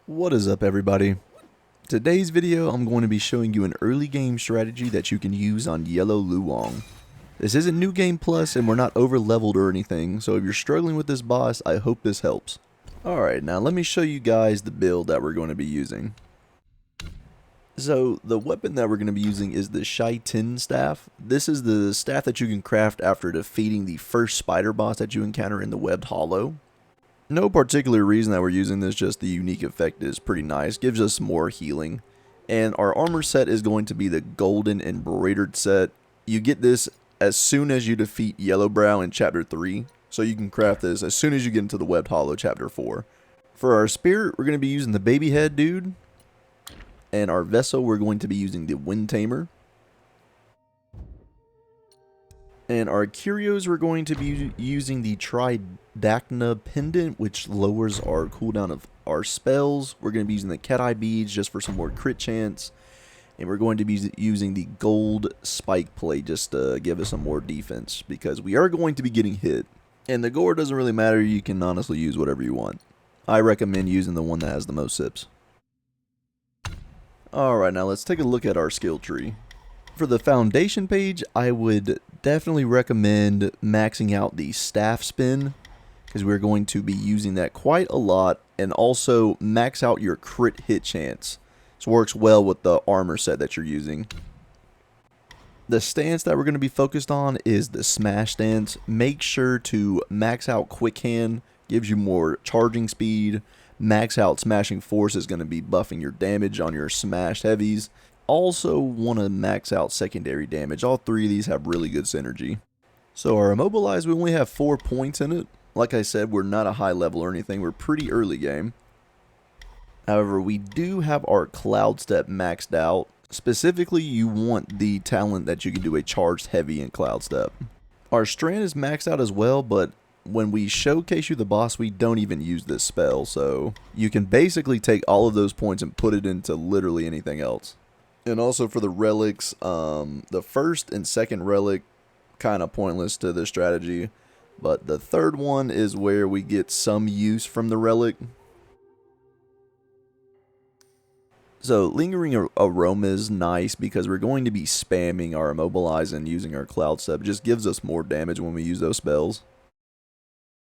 What is up, everybody? Today's video I'm going to be showing you an early game strategy that you can use on yellow Loong. This isn't new game plus and we're not over leveled or anything, so if you're struggling with this boss, I hope this helps. Alright, now let me show you guys the build that we're going to be using. So the weapon that we're going to be using is the Shai Tin staff. This is the staff that you can craft after defeating the first spider boss that you encounter in the webbed hollow. No particular reason that we're using this, just the unique effect is pretty nice, gives us more healing. And our armor set is going to be the golden embroidered set. You get this as soon as you defeat Yellowbrow in chapter 3, so you can craft this as soon as you get into the webbed hollow chapter 4. For our spirit, we're going to be using the baby head dude, and our vessel we're going to be using the wind tamer. And our curios, we're going to be using the Tridacna pendant, which lowers our cooldown of our spells. We're going to be using the cat eye beads just for some more crit chance. And we're going to be using the gold spike plate just to give us some more defense, because we are going to be getting hit. And the gore doesn't really matter, you can honestly use whatever you want. I recommend using the one that has the most sips. Alright, now let's take a look at our skill tree. For the foundation page, I would definitely recommend maxing out the staff spin, because we're going to be using that quite a lot, and also max out your crit hit chance. This works well with the armor set that you're using. The stance that we're going to be focused on is the smash stance. Make sure to max out quick hand, gives you more charging speed. Max out smashing force is going to be buffing your damage on your smashed heavies. Also want to max out secondary damage. All three of these have really good synergy. So our immobilize, we only have 4 points in it. Like I said, we're not a high level or anything. We're pretty early game. However, we do have our Cloudstep maxed out. Specifically, you want the talent that you can do a charged heavy in Cloudstep. Our strand is maxed out as well, but when we showcase you the boss, we don't even use this spell. So you can basically take all of those points and put it into literally anything else. And also for the relics, the first and second relic, kind of pointless to the strategy. But the third one is where we get some use from the relic. So lingering aroma is nice because we're going to be spamming our immobilize and using our Cloudstep. It just gives us more damage when we use those spells.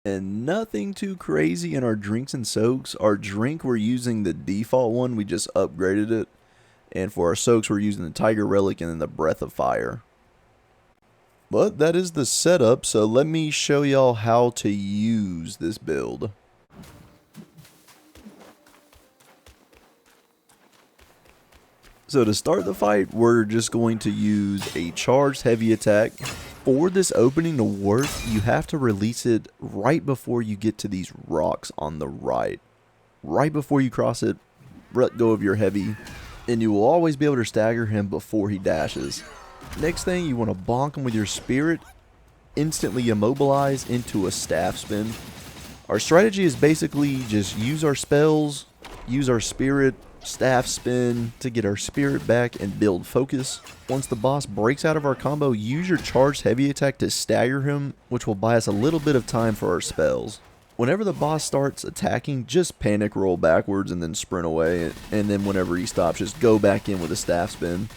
And nothing too crazy in our drinks and soaks. Our drink, we're using the default one. We just upgraded it. And for our soaks, we're using the Tiger Relic and then the Breath of Fire. But that is the setup, so let me show y'all how to use this build. So to start the fight, we're just going to use a charged heavy attack. For this opening to work, you have to release it right before you get to these rocks on the right. Right before you cross it, let go of your heavy, and you will always be able to stagger him before he dashes. Next thing, you want to bonk him with your spirit, instantly immobilize into a staff spin. Our strategy is basically just use our spells, use our spirit, staff spin to get our spirit back and build focus. Once the boss breaks out of our combo, use your charged heavy attack to stagger him, which will buy us a little bit of time for our spells. Whenever the boss starts attacking, just panic roll backwards and then sprint away, and then whenever he stops, just go back in with a staff spin.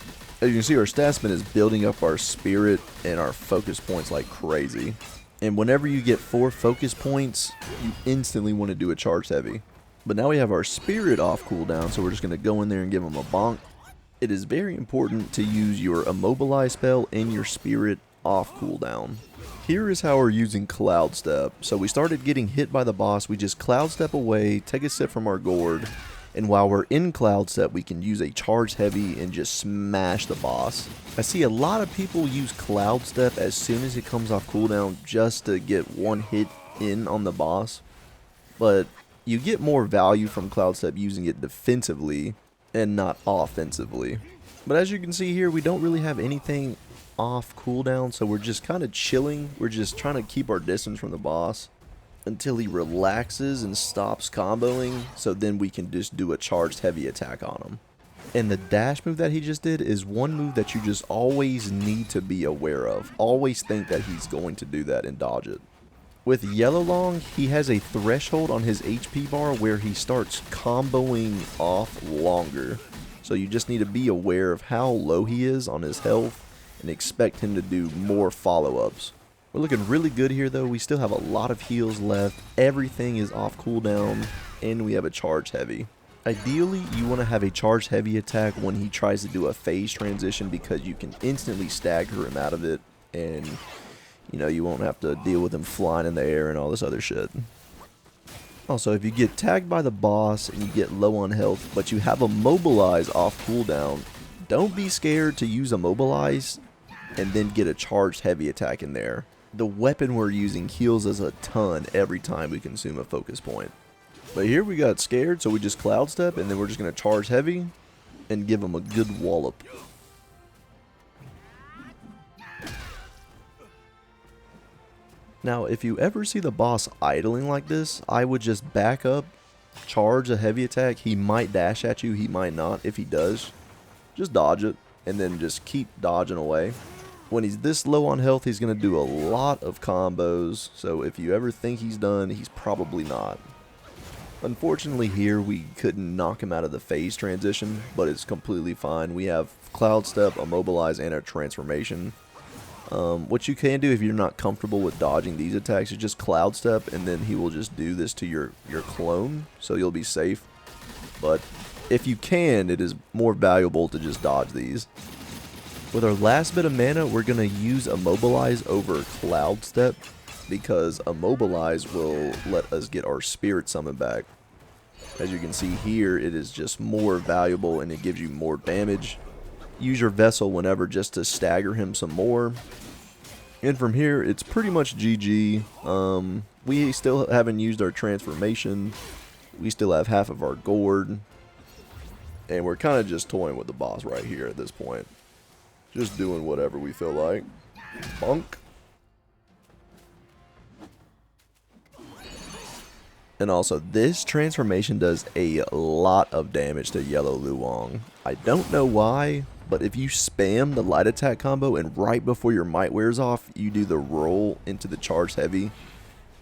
As you can see, our staff spin is building up our spirit and our focus points like crazy. And whenever you get 4 focus points, you instantly want to do a charged heavy. But now we have our spirit off cooldown, so we're just going to go in there and give him a bonk. It is very important to use your immobilize spell and your spirit off cooldown. Here is how we're using Cloudstep. So we started getting hit by the boss, we just Cloudstep away, take a sip from our gourd, and while we're in Cloudstep, we can use a charge heavy and just smash the boss. I see a lot of people use Cloudstep as soon as it comes off cooldown just to get one hit in on the boss, but you get more value from Cloudstep using it defensively and not offensively. But as you can see here, we don't really have anything off cooldown, so we're just kind of chilling. We're just trying to keep our distance from the boss until he relaxes and stops comboing, so then we can just do a charged heavy attack on him. And the dash move that he just did is one move that you just always need to be aware of. Always think that he's going to do that and dodge it. With Yellow Long, he has a threshold on his HP bar where he starts comboing off longer. So you just need to be aware of how low he is on his health and expect him to do more follow-ups. We're looking really good here though. We still have a lot of heals left. Everything is off cooldown and we have a charge heavy. Ideally, you want to have a charge heavy attack when he tries to do a phase transition because you can instantly stagger him out of it and you know, you won't have to deal with him flying in the air and all this other shit. Also, if you get tagged by the boss and you get low on health, but you have immobilize off cooldown, don't be scared to use immobilize and then get a charged heavy attack in there. The weapon we're using heals us a ton every time we consume a focus point. But here we got scared, so we just Cloudstep and then we're just going to charge heavy and give him a good wallop. Now, if you ever see the boss idling like this, I would just back up, charge a heavy attack. He might dash at you, he might not. If he does, just dodge it, and then just keep dodging away. When he's this low on health, he's going to do a lot of combos, so if you ever think he's done, he's probably not. Unfortunately here, we couldn't knock him out of the phase transition, but it's completely fine. We have Cloudstep, immobilize, and a transformation. What you can do if you're not comfortable with dodging these attacks is just Cloudstep, and then he will just do this to your clone, so you'll be safe. But if you can, it is more valuable to just dodge these. With our last bit of mana, we're going to use immobilize over Cloudstep, because immobilize will let us get our spirit summon back. As you can see here, it is just more valuable and it gives you more damage. Use your vessel whenever just to stagger him some more. And from here, it's pretty much GG. We still haven't used our transformation. We still have half of our gourd. And we're kind of just toying with the boss right here at this point. Just doing whatever we feel like. Bunk. And also, this transformation does a lot of damage to Yellow Loong. I don't know why, but if you spam the light attack combo and right before your might wears off, you do the roll into the charge heavy,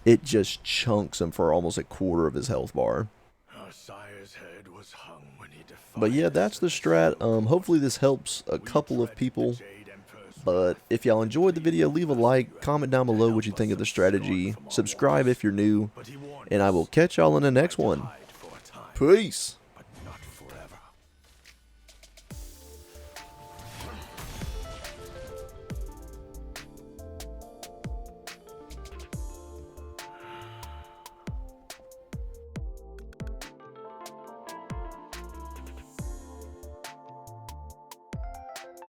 it just chunks him for almost a quarter of his health bar. But yeah, that's the strat. Hopefully this helps a couple of people. But if y'all enjoyed the video, leave a like, comment down below what you think of the strategy, subscribe if you're new, and I will catch y'all in the next one. Peace!